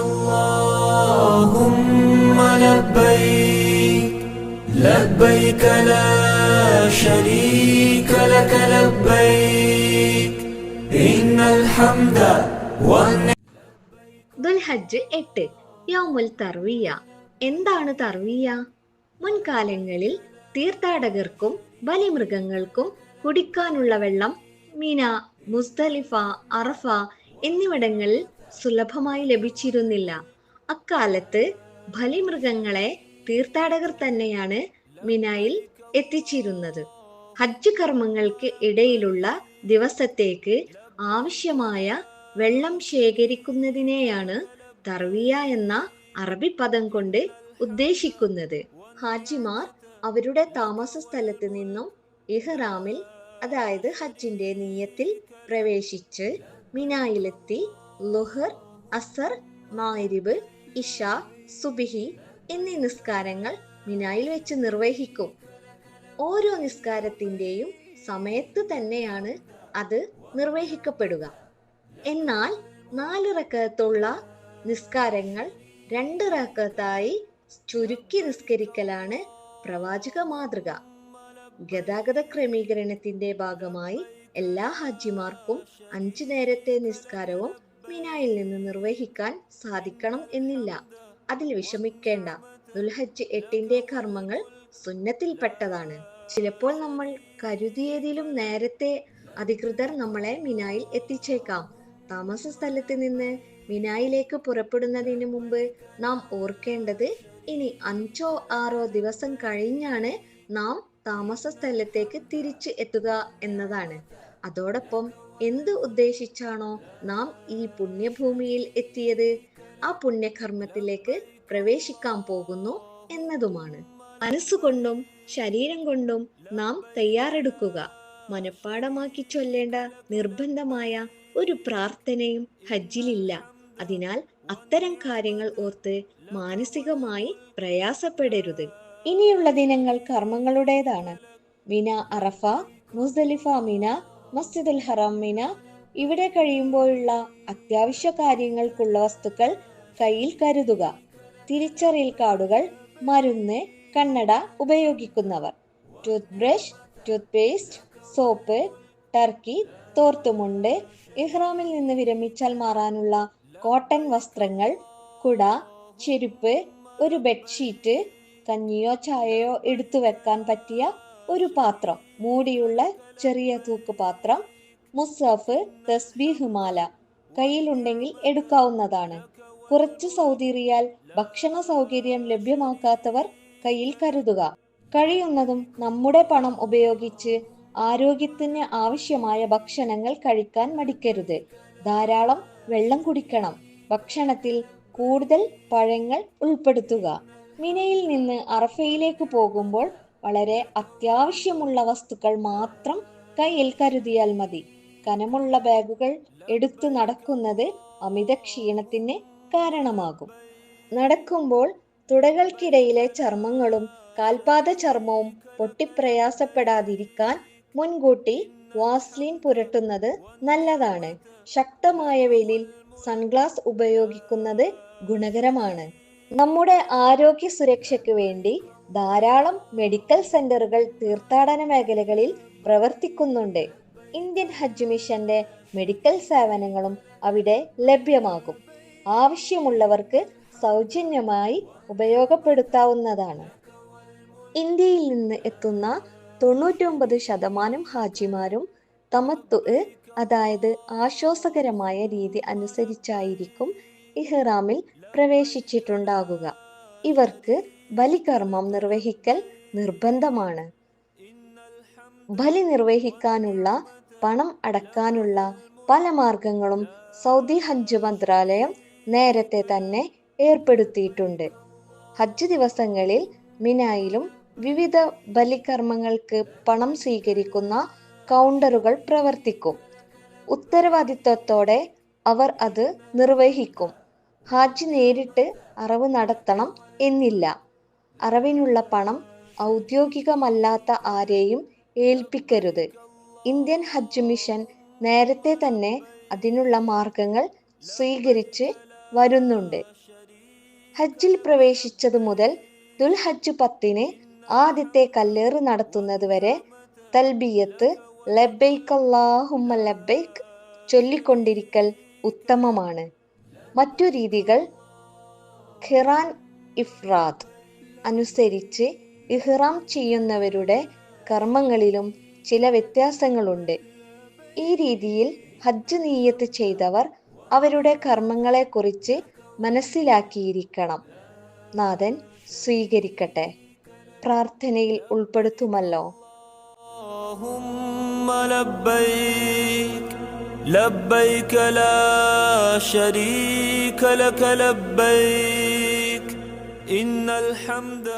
اللهم لبيك لبيك لا شريك لك لبيك إن الحمد والنعمة. ദുൽഹജ്ജ് 8 യൗമുൽ തർവിയ. എന്താണ് തർവിയ? മുൻകാലങ്ങളിൽ തീർത്ഥാടകർക്കും ബലിമൃഗങ്ങൾക്കും കുടിക്കാനുള്ള വെള്ളം മിന, മുസ്ദലിഫ, അറഫ എന്നിവിടങ്ങളിൽ സുലഭമായി ലഭിച്ചിരുന്നില്ല. അക്കാലത്ത് ബലിമൃഗങ്ങളെ തീർത്ഥാടകർ തന്നെയാണ് മിനായിൽ എത്തിച്ചിരുന്നത്. ഹജ്ജ് കർമ്മങ്ങൾക്ക് ഇടയിലുള്ള ദിവസത്തേക്ക് ആവശ്യമായ വെള്ളം ശേഖരിക്കുന്നതിനെയാണ് തർവിയ എന്ന അറബി പദം കൊണ്ട് ഉദ്ദേശിക്കുന്നത്. ഹാജിമാർ അവരുടെ താമസ സ്ഥലത്ത് നിന്നും ഇഹ്റാമിൽ, അതായത് ഹജ്ജിന്റെ നിയ്യത്തിൽ പ്രവേശിച്ച് മിനായിലെത്തി ളുഹർ, അസർ, മഗ്രിബ്, ഇശ, സുബ്ഹി എന്നീ നിസ്കാരങ്ങൾ മിനായിൽ വെച്ച് നിർവഹിക്കും. ഓരോ നിസ്കാരത്തിന്റെയും സമയത്ത് തന്നെയാണ് അത് നിർവഹിക്കപ്പെടുക. എന്നാൽ 4 റക്അത്തുള്ള നിസ്കാരങ്ങൾ 2 റക്അത്തായി ചുരുക്കി നിസ്കരിക്കലാണ് പ്രവാചക മാതൃക. ഗതാഗത ക്രമീകരണത്തിന്റെ ഭാഗമായി എല്ലാ ഹാജിമാർക്കും 5 നേരത്തെ നിസ്കാരവും മിനായിൽ നിന്ന് നിർവഹിക്കാൻ സാധിക്കണം എന്നില്ല. അതിൽ വിഷമിക്കേണ്ട. ദുൽഹജ്ജ് 8 കർമ്മങ്ങൾ സുന്നത്തിൽപ്പെട്ടതാണ്. ചിലപ്പോൾ നമ്മൾ കരുതിയതിലും നേരത്തെ അധികൃതർ നമ്മളെ മിനായിൽ എത്തിച്ചേക്കാം. താമസ സ്ഥലത്ത് നിന്ന് മിനായിലേക്ക് പുറപ്പെടുന്നതിന് മുമ്പ് നാം ഓർക്കേണ്ടത് ഇനി 5-6 ദിവസം കഴിഞ്ഞാണ് നാം താമസ സ്ഥലത്തേക്ക് തിരിച്ചു എത്തുക എന്നതാണ്. അതോടൊപ്പം എന്ത് ഉദ്ദേശിച്ചാണോ നാം ഈ പുണ്യഭൂമിയിൽ എത്തിയത്, ആ പുണ്യകർമ്മത്തിലേക്ക് പ്രവേശിക്കാൻ പോകുന്നു എന്നതുമാണ്. മനസ്സുകൊണ്ടും ശരീരം കൊണ്ടും നാം തയ്യാറെടുക്കുക. മനഃപ്പാഠമാക്കി ചൊല്ലേണ്ട നിർബന്ധമായ ഒരു പ്രാർത്ഥനയും ഹജ്ജിലില്ല. അതിനാൽ അത്തരം കാര്യങ്ങൾ ഓർത്ത് മാനസികമായി പ്രയാസപ്പെടരുത്. ഇനിയുള്ള ദിനങ്ങൾ കർമ്മങ്ങളുടേതാണ്. മിന, അറഫ, മുസ്ദലിഫ, മിന, മസ്ജിദുൽ ഹറം, മിന. ഇവിടെ കഴിയുമ്പോഴുള്ള അത്യാവശ്യ കാര്യങ്ങൾക്കുള്ള വസ്തുക്കൾ കയ്യിൽ കരുതുക. തിരിച്ചറിയൽ കാർഡുകൾ, മരുന്ന്, കണ്ണട ഉപയോഗിക്കുന്നവർ, toothbrush, toothpaste, soap, turkey, തോർത്തുമുണ്ട്, ഇഹ്റാമിൽ നിന്ന് വിരമിച്ചാൽ മാറാനുള്ള കോട്ടൺ വസ്ത്രങ്ങൾ, കുട, ചെരുപ്പ്, ഒരു ബെഡ്ഷീറ്റ്, കഞ്ഞിയോ ചായയോ എടുത്തു വെക്കാൻ പറ്റിയ ഒരു പാത്രം, മൂടിയുള്ള ചെറിയ തൂക്കുപാത്രം, മുസ്ഹഫ്, തസ്ബീഹ് മാല കയ്യിലുണ്ടെങ്കിൽ എടുക്കാവുന്നതാണ്. കുറച്ച് സൗദി റിയാൽ ഭക്ഷണ സൗകര്യം ലഭ്യമാക്കാത്തവർ കയ്യിൽ കരുതുക. കഴിയുന്നതും നമ്മുടെ പണം ഉപയോഗിച്ച് ആരോഗ്യത്തിന് ആവശ്യമായ ഭക്ഷണങ്ങൾ കഴിക്കാൻ മടിക്കരുത്. ധാരാളം വെള്ളം കുടിക്കണം. ഭക്ഷണത്തിൽ കൂടുതൽ പഴങ്ങൾ ഉൾപ്പെടുത്തുക. മിനയിൽ നിന്ന് അറഫയിലേക്ക് പോകുമ്പോൾ വളരെ അത്യാവശ്യമുള്ള വസ്തുക്കൾ മാത്രം കയ്യിൽ കരുതിയാൽ മതി. കനമുള്ള ബാഗുകൾ എടുത്തു നടക്കുന്നത് അമിത ക്ഷീണത്തിന് കാരണമാകും. നടക്കുമ്പോൾ തുടകൾക്കിടയിലെ ചർമ്മങ്ങളും കാൽപാദ ചർമ്മവും പൊട്ടിപ്രയാസപ്പെടാതിരിക്കാൻ മുൻകൂട്ടി വാസ്ലിൻ പുരട്ടുന്നത് നല്ലതാണ്. ശക്തമായ വെയിലിൽ സൺഗ്ലാസ് ഉപയോഗിക്കുന്നത് ഗുണകരമാണ്. നമ്മുടെ ആരോഗ്യ സുരക്ഷയ്ക്ക് വേണ്ടി ധാരാളം മെഡിക്കൽ സെന്ററുകൾ തീർത്ഥാടന മേഖലകളിൽ പ്രവർത്തിക്കുന്നുണ്ട്. ഇന്ത്യൻ ഹജ്ജ് മിഷന്റെ മെഡിക്കൽ സേവനങ്ങളും അവിടെ ലഭ്യമാകും. ആവശ്യമുള്ളവർക്ക് സൗജന്യമായി ഉപയോഗപ്പെടുത്താവുന്നതാണ്. ഇന്ത്യയിൽ നിന്ന് എത്തുന്ന 99% ഹാജിമാരും തമത്തു, അതായത് ആശ്വാസകരമായ രീതി അനുസരിച്ചായിരിക്കും ഇഹ്റാമിൽ പ്രവേശിച്ചിട്ടുണ്ടാകുക. ഇവർക്ക് ബലികർമ്മം നിർവഹിക്കൽ നിർബന്ധമാണ്. ബലി നിർവഹിക്കാനുള്ള പണം അടക്കാനുള്ള പല മാർഗങ്ങളും സൗദി ഹജ്ജ് മന്ത്രാലയം നേരത്തെ തന്നെ ഏർപ്പെടുത്തിയിട്ടുണ്ട്. ഹജ്ജ് ദിവസങ്ങളിൽ മിനായിലും വിവിധ ബലികർമ്മങ്ങൾക്ക് പണം സ്വീകരിക്കുന്ന കൗണ്ടറുകൾ പ്രവർത്തിക്കും. ഉത്തരവാദിത്വത്തോടെ അവർ അത് നിർവഹിക്കും. ഹാജി നേരിട്ട് അറവ് നടത്തണം എന്നില്ല. അറവിനുള്ള പണം ഔദ്യോഗികമല്ലാത്ത ആരെയും ഏൽപ്പിക്കരുത്. ഇന്ത്യൻ ഹജ്ജ് മിഷൻ നേരത്തെ തന്നെ അതിനുള്ള മാർഗങ്ങൾ സ്വീകരിച്ച് വരുന്നുണ്ട്. ഹജ്ജിൽ പ്രവേശിച്ചതു മുതൽ ദുൽഹജ്ജ് 10 ആദ്യത്തെ കല്ലേറ് നടത്തുന്നത് വരെ തൽബിയത്ത് ലബ്ബൈക് അല്ലാഹുമ്മ ലബ്ബൈക് ചൊല്ലിക്കൊണ്ടിരിക്കൽ ഉത്തമമാണ്. മറ്റു രീതികൾ ഖിറാൻ ഇഫ്രാദ് അനുസരിച്ച് ഇഹ്റാം ചെയ്യുന്നവരുടെ കർമ്മങ്ങളിലും ചില വ്യത്യാസങ്ങളുണ്ട്. ഈ രീതിയിൽ ഹജ്ജ് നിയ്യത്ത് ചെയ്തവർ അവരുടെ കർമ്മങ്ങളെക്കുറിച്ച് മനസ്സിലാക്കിയിരിക്കണം. നാഥൻ സ്വീകരിക്കട്ടെ. പ്രാർത്ഥനയിൽ ഉൾപ്പെടുത്തുമല്ലോ. لبيك لا شريك لك لبيك إن الحمد